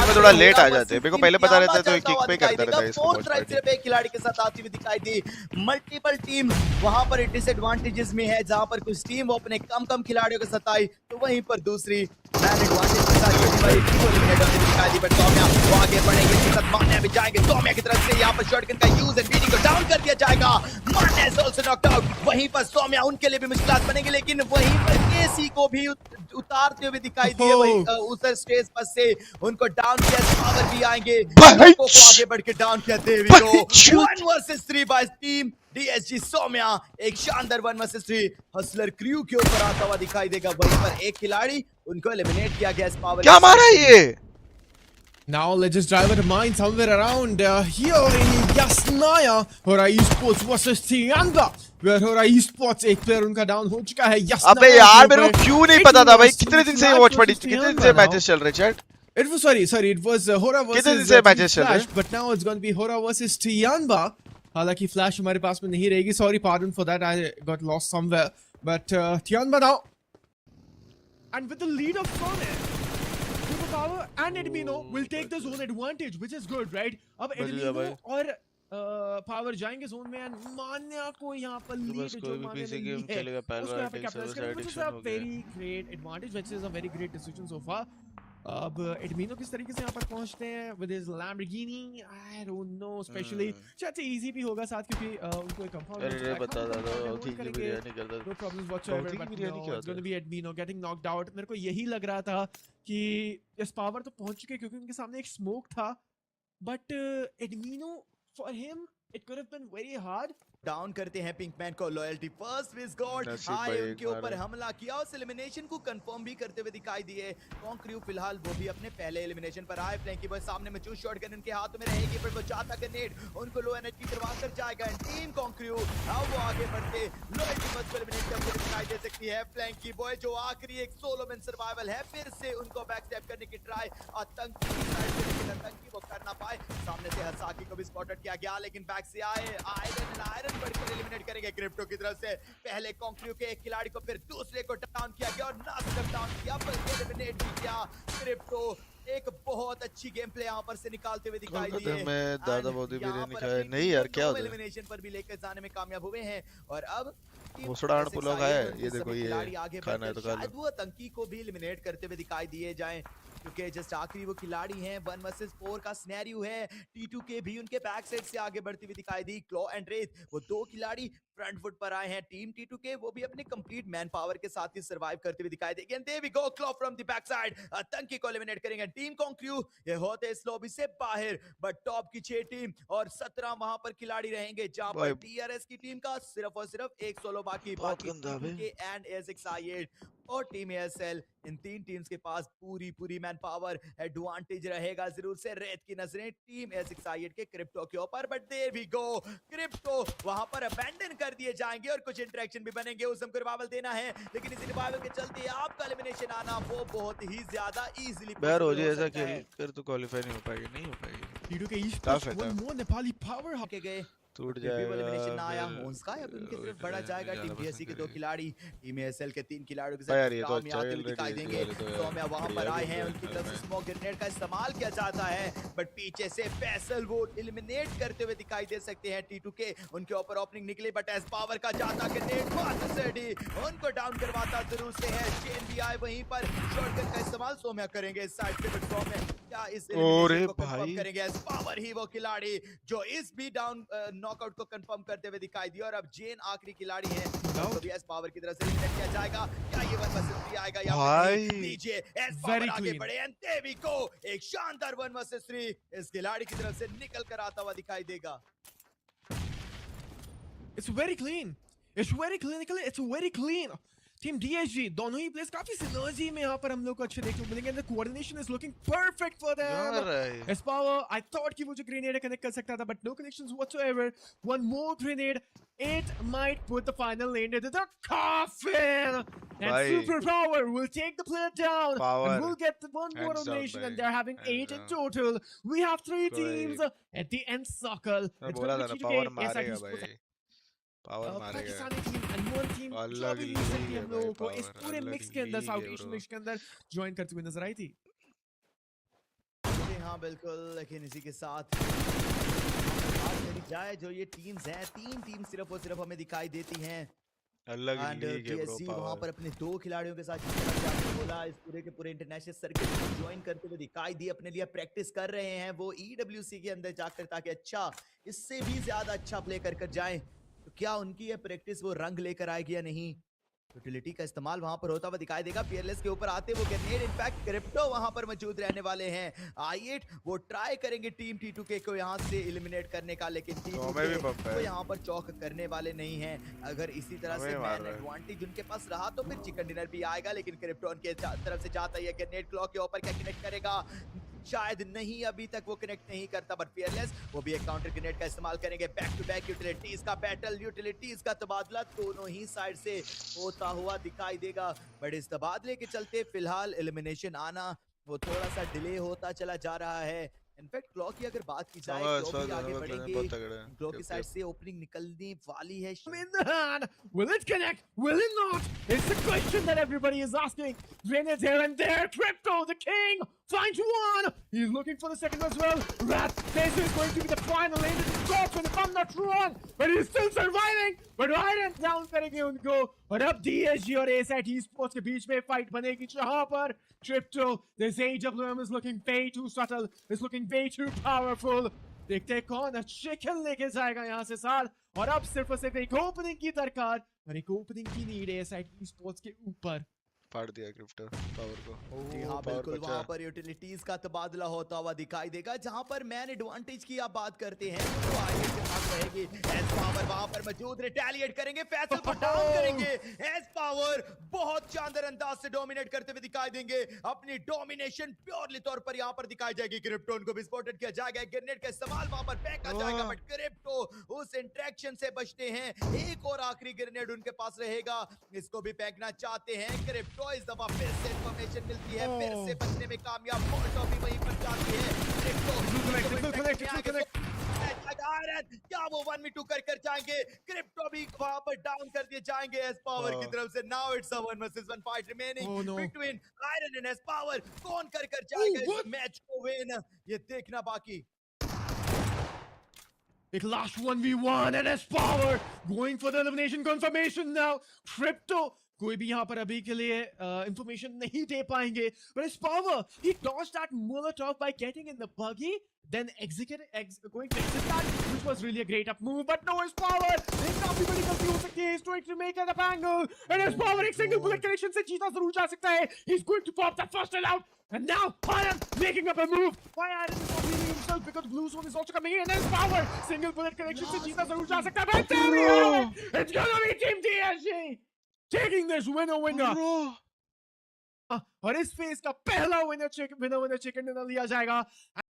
में थोड़ा लेट आ जाते हैं। मेरे को पहले पता रहता तो किक पे करता रहता इसको। फोर्थ राइट सिर्फ एक खिलाड़ी के साथ आती हुई दिखाई दी। मल्टीपल टीम वहां पर डिसएडवांटेजेस में है, जहां पर कुछ टीम वो अपने कम खिलाड़ियों के साथ आई तो वहीं पर दूसरी मैन एडवांटेज के साथ खेलने वाली टीम को एलिमिनेट होती हुई दिखाई दी। बट सौम्या वो आगे बढ़ेंगे, इसके साथ मान्या भी जाएंगे। सौम्या की तरफ से यहाँ पर शॉटगन का यूज एंड बीडी को डाउन कर दिया जाएगा। मान्या इज आल्सो नॉकड आउट। वहीं पर सौम्या उनके लिए भी मुश्किलात बनेंगे, लेकिन वहीं पर केसी को भी उतारते हुए दिखाई दिए। वही उस स्टेज पर से उनको डाउन किया, पावर भी आएंगे को आगे बढ़ के डाउन किया। देवी को 1 versus 3 by team DSG Saumya. एक शानदार 1 वर्सेस 3 हसलर क्रू के ऊपर आता हुआ दिखाई देगा। वहीं पर एक खिलाड़ी उनको एलिमिनेट किया गया इस पावर। क्या मारा ये? Now let's just drive it mine somewhere around here in Yasnaya. Horai Esports versus Tianga. Where Horai Esports एक प्लेयर उनका डाउन हो चुका है। Yasnaya अबे यार मेरे को क्यों नहीं पता था भाई, कितने दिन से ये वॉच पड़ी, कितने दिन से मैचेस चल रहे chat? It was sorry, it was Hora versus Flash, but now it's going to be Hora versus Tianba. हालांकि Flash हमारे पास में नहीं रहेगी, sorry pardon for that, I got lost somewhere. But Tianba now, and with the lead of Sonic, Superpower and Edmino will take the zone advantage, which is good, right? अब Edmino और power जाएंगे zone में, and मान्या को यहाँ पर lead जो मान्या ने ली है उसको यहाँ पे कैप्चर करना, which is a very great advantage, which is a very great decision so far. अब एडमिनो किस तरीके से यहाँ पर पहुंचते हैं with his Lamborghini, I don't know, especially शायद से easy भी होगा साथ, क्योंकि उनको एक कंपाउंड बता दो ठीक है बिरयानी कर दो, no problems whatsoever, but no, it's going to be Edmino getting knocked out. मेरे को यही लग रहा था कि इस पावर तो पहुंच चुके क्योंकि उनके सामने एक स्मोक था, but Edmino for him it could have been very hard. Down करते हैं पिंकमैन को। लॉयल्टी फर्स्ट विज गॉड आए उनके ऊपर हमला किया, उस एलिमिनेशन को कंफर्म भी करते हुए दिखाई दिए। कॉन्क्रू फिलहाल वो भी अपने पहले एलिमिनेशन पर आए। फ्लैंकी बॉय सामने में चूज शॉटगन उनके हाथों में रहेगी, पर वो चाहता ग्रेनेड उनको लो एनर्जी करवा कर जाएगा। टीम कॉन्क्रू अब वो आगे बढ़ते लॉयल्टी फर्स्ट को एलिमिनेट करते हुए दिखाई दे सकती है। फ्लैंकी बॉय जो आखिरी एक सोलो मैन सर्वाइवल है, फिर से उनको बैक स्टेप करने की ट्राई आतंकी साइड से, लेकिन आतंकी वो कर ना पाए। सामने से हसाकी को भी स्पॉटेड किया गया, लेकिन बैक से आए आयरन बढ़कर एलिमिनेट करेंगे क्रिप्टो की तरफ से। पहले कॉन्क्रू के एक खिलाड़ी को, फिर दूसरे को डाउन किया गया और ना सिर्फ डाउन किया बल्कि एलिमिनेट भी किया। क्रिप्टो एक बहुत अच्छी गेम प्ले यहाँ पर से निकालते हुए दिखाई दिए। मैं दादा बोदी बिरयानी खाया नहीं यार, क्या होता है एलिमिनेशन पर भी लेकर जाने में कामयाब हुए हैं। और अब मुसड़ान पुलाव खाया है, ये देखो ये खाना है तो खा लो। वो आतंकी को भी एलिमिनेट करते हुए दिखाई दिए जाएं, क्योंकि जस्ट आखिरी वो खिलाड़ी हैं। 1 वर्सेस 4 का सिनेरियो है। T2K भी उनके बैक साइड से आगे बढ़ती हुई दिखाई दी। क्लॉ एंड रेथ वो दो खिलाड़ी फ्रंट फुट पर आए हैं। टीम T2K वो भी अपने कंप्लीट मैन पावर के साथ ही सरवाइव करते हुए दिखाई देगी। And there we go, claw from the back side आतंकी को एलिमिनेट करेंगे। टीम कॉन्क्रू ये होते इस लॉबी से बाहर, बट टॉप की 6 टीम और 17 वहां पर खिलाड़ी रहेंगे, जहां पर DRS की टीम का सिर्फ और सिर्फ एक सोलो बाकी T2K एंड ASXI8 और टीम ASL, इन 3 टीम्स के पास पूरी मैन पावर एडवांटेज रहेगा जरूर से। रेत की नजरें टीम ASXI8 के क्रिप्टो के ऊपर, but there we go, Crypto वहां पर अबैंडन कर दिए जाएंगे और कुछ इंटरेक्शन भी बनेंगे। उस हमको रिवाइवल देना है, लेकिन इस रिवाइवल के चलते आपका एलिमिनेशन आना वो बहुत ही ज्यादा इजीली यार हो जाए, ऐसा खेल कर तो क्वालीफाई नहीं हो पाएगी, नहीं हो पाएगी। T2K Esports one more Nepali power के गए टूट जाएगा। एलिमिनेशन ना आया, होन्स्का अब उनकी तरफ बढ़ा जाएगा। टीम DSC के 2 खिलाड़ी, टीम ASL के 3 खिलाड़ियों के साथ कामयाब दिखाई देंगे। सौम्या वहां पर आए हैं, उनकी तरफ से स्मोक ग्रेनेड का इस्तेमाल किया जाता है, बट पीछे से फैसल वो एलिमिनेट करते हुए दिखाई दे सकते हैं। T2K उनके ऊपर ओपनिंग निकली, बट एस पावर का जाता ग्रेनेड मास्टरडी उनको डाउन करवाता जरूर से है। चेन भी आए वहीं पर, शॉटगन का इस्तेमाल सौम्या करेंगे इस साइड से, बट सौम्या क्या इस एलिमिनेशन को कंफर्म करेंगे? एस पावर ही वो खिलाड़ी जो इस भी डाउन नॉकआउट को कंफर्म करते हुए दिखाई दिया। और अब जेन आखिरी खिलाड़ी है, तो भी एस पावर की तरफ से एलिमिनेट किया जाएगा। क्या ये 1 वर्सेस 3 आएगा या फिर नीचे एस पावर आगे बढ़े? एंड देयर वी गो, एक शानदार 1 वर्सेस 3 इस खिलाड़ी की तरफ से निकल कर आता हुआ दिखाई देगा। It's very clean. It's very clinical. It's very clean. Team DSG दोनों ही प्लेयर्स काफी सिनर्जी में यहाँ पर हम लोग को अच्छे देखने को मिलेंगे। The coordination is looking perfect for them. As power, I thought कि वो जो grenade connect कर सकता था, but no connections whatsoever. One more grenade, it might put the final lane into the coffin. And Superpower will take the player down, and we'll get the one more elimination, and they're having 8 in total. We have 3 teams at the end circle. It's going to be T2K, power मारेगा Pakistani team and one team जो भी recently हम लोगों को इस पूरे mix के अंदर, साउथ एशियन मिक्स के अंदर ज्वाइन करते हुए नजर आई थी। हाँ बिल्कुल, लेकिन इसी के साथ बात करी जाए जो ये टीम्स हैं, 3 टीम सिर्फ और सिर्फ हमें दिखाई देती हैं। अलग एंड लीग है ब्रो, पीएसजी वहां पावर। पर अपने 2 खिलाड़ियों के साथ, जिस तरह से आपने बोला, इस पूरे के पूरे इंटरनेशनल सर्किट को ज्वाइन करते हुए दिखाई दिए, अपने लिए प्रैक्टिस कर रहे हैं वो ईडब्ल्यूसी के अंदर जाकर, ताकि अच्छा, इससे भी ज्यादा अच्छा प्ले कर जाएं। तो क्या उनकी ये प्रैक्टिस वो रंग लेकर आएगी या नहीं? यूटिलिटी का इस्तेमाल वहां पर होता हुआ दिखाई देगा। पीयरलेस के ऊपर आते वो ग्रेनेड, इनफैक्ट क्रिप्टो वहां पर मौजूद रहने वाले हैं। आई8 वो ट्राई करेंगे टीम T2K को यहां से एलिमिनेट करने का, लेकिन तो हमें भी बम्प T2K है। वो यहां पर चौक करने वाले नहीं हैं। अगर इसी तरह हमें से मार मैन रहा है। एडवांटेज उनके पास रहा तो फिर चिकन डिनर भी आएगा, लेकिन क्रिप्टो उनके तरफ से जाता ही है। ग्रेनेड क्लॉक के ऊपर क्या कनेक्ट करेगा? शायद नहीं, अभी तक वो कनेक्ट नहीं करता, बट फियरलेस वो भी एक काउंटर ग्रेनेड का इस्तेमाल करेंगे। बैक टू बैक यूटिलिटीज का बैटल, यूटिलिटीज का तबादला दोनों ही साइड से होता हुआ दिखाई देगा। बट इस तबादले के चलते फिलहाल एलिमिनेशन आना वो थोड़ा सा डिले होता चला जा रहा है। इनफैक्ट क्लॉक की अगर बात की जाए, समझ क्लॉक भी आगे समझ बढ़ेंगे। बहुत तगड़े हैं। क्लॉक की Yep, साइड yep. से ओपनिंग निकलने वाली है। In the hand. Will it connect? Will it not? It's the question that everybody is asking. Grenades here and there. Crypto, the king, finds one. He's looking for the second as well. Rat, this is going to be the final end of the top, if I'm not wrong. But he's still surviving. But right and down करेंगे उनको. और अब DSG और ASAT Esports के बीच में fight बनेगी जहां पर Crypto, this AWM is looking way too subtle. Is looking way too powerful. देखते हैं कौन अच्छे खेल लेके जाएगा यहाँ से साल। और अब सिर्फ और सिर्फ एक ओपनिंग की दरकार और एक ओपनिंग की नीड है साइड स्पोर्ट्स के ऊपर। फाड़ दिया क्रिप्टो पावर को। जी हाँ पावर बिल्कुल, बचा। वहां पर यूटिलिटीज का तबादला होता हुआ दिखाई देगा। जहां पर मैन एडवांटेज की आप बात करते हैं तो आगे के पास रहेगी एस पावर, वहां पर मौजूद, रिटेलिएट करेंगे, फैसल को डाउन करेंगे। एस पावर बहुत शानदार अंदाज से डोमिनेट करते हुए दिखाई देंगे। अपनी डोमिनेशन प्योरली तौर पर यहां पर दिखाई जाएगी। क्रिप्टो उनको भी स्पॉटेड किया जाएगा, ग्रेनेड का इस्तेमाल वहां पर फेंका जाएगा, बट क्रिप्टो उस इंटरेक्शन से बचते हैं। एक और आखिरी ग्रेनेड उनके पास रहेगा, इसको भी फेंकना चाहते हैं क्रिप्टो। इस दफा फिर से इंफॉर्मेशन मिलती है, फिर से बचने में कामयाब, मोल्टो भी वहीं पर जाती है। क्या वो 1v2 कर जाएंगे? क्रिप्टो भी वहां पर डाउन कर दिए जाएंगे एस पावर की तरफ से। Now it's a 1 versus 1 fight remaining between iron and S power. कौन कर जाएगा इस मैच को विन, ये देखना बाकी। एक last 1v1 and S Power going for the elimination confirmation now. Crypto कोई भी यहाँ पर अभी के लिए information नहीं दे पाएंगे, but S Power he dodged that Molotov by getting in the buggy, then going to exit that, which was really a great up move. But no, S Power एक काफी बड़ी गलती हो सकती है, he's trying to make it up angle, and S Power एक single bullet connection से जीता जरूर जा सकता है. He's going to pop that first out. And now, Iron making up a move. Why Iron is not healing himself because Blue Zone is also coming in. And there's Power. Single bullet connection to Jeeta जरूर जा सकता है. But there we have it. It's gonna be Team DSG taking this winner. और इस phase का पहला winner chicken dinner लिया जाएगा.